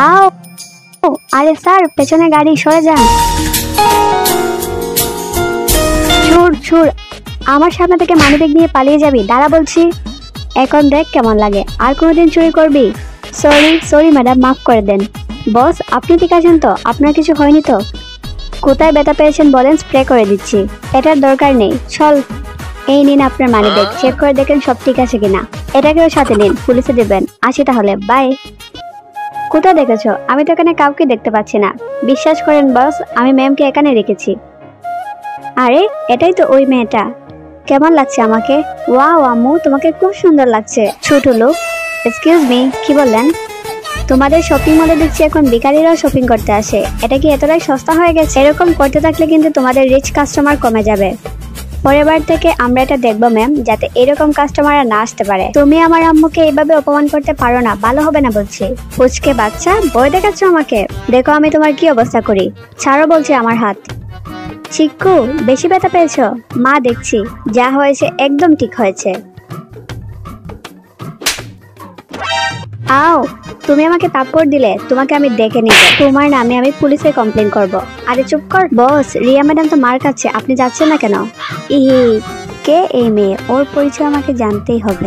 আও, আরে স্যার পেছনে গাড়ি, সরে যান। চুর চুর, আমার সামনে থেকে মানিব্যাগ নিয়ে পালিয়ে যাবি? দাঁড়া বলছি। এখন দেখ কেমন লাগে, আর কোনোদিন চুরি করবি? সরি সরি ম্যাডাম, মাফ করে দেন। বস আপনি ঠিক আছেন তো? আপনার কিছু হয়নি তো? কোথায় ব্যথা পেয়েছেন বলেন, স্প্রে করে দিচ্ছি। এটার দরকার নেই, চল। এই নিন আপনার মানিব্যাগ, চেক করে দেখেন সব ঠিক আছে কিনা। এটাকেও সাথে নিন, পুলিশে দেবেন। আসি তাহলে, বাই। কোথায় দেখেছো? আমি তো এখানে কাউকে দেখতে পাচ্ছি না। বিশ্বাস করেন বস, আমি ম্যামকে এখানে রেখেছি। আরে এটাই তো ওই মেয়েটা। কেমন লাগছে আমাকে? ওয়াও আম্মু, তোমাকে খুব সুন্দর লাগছে। ছোট লোক, এক্সকিউজ মি, কি বললেন? তোমাদের শপিং মলে দেখছি এখন ভিখারিরাও শপিং করতে আসে। এটা কি এতটাই সস্তা হয়ে গেছে? এরকম করতে থাকলে কিন্তু তোমাদের রিচ কাস্টমার কমে যাবে। পরের বার থেকে আমরা এটা দেখবো ম্যাম, যাতে এরকম কাস্টমাররা না আসতে পারে। তুমি আমার আম্মুকে এইভাবে অপমান করতে পারো না, ভালো হবে না বলছি। পুচকে বাচ্চা, ভয় দেখাচ্ছ আমাকে? দেখো আমি তোমার কি অবস্থা করি। ছাড়ো বলছি আমার হাত। চিক্কু, বেশি ব্যথা পেয়েছো? মা দেখছি, যা হয়েছে একদম ঠিক হয়েছে। আও, তুমি আমাকে থাপ্পড় দিলে, তোমাকে আমি দেখে নিব। তোমার নামে আমি পুলিশে কমপ্লেন করব। আরে চুপ কর। বস, রিয়া ম্যাডাম তো মার খাচ্ছে, আপনি যাচ্ছেন না কেন? ই, কে এই মেয়ে? ওর পরিচয় আমাকে জানতেই হবে।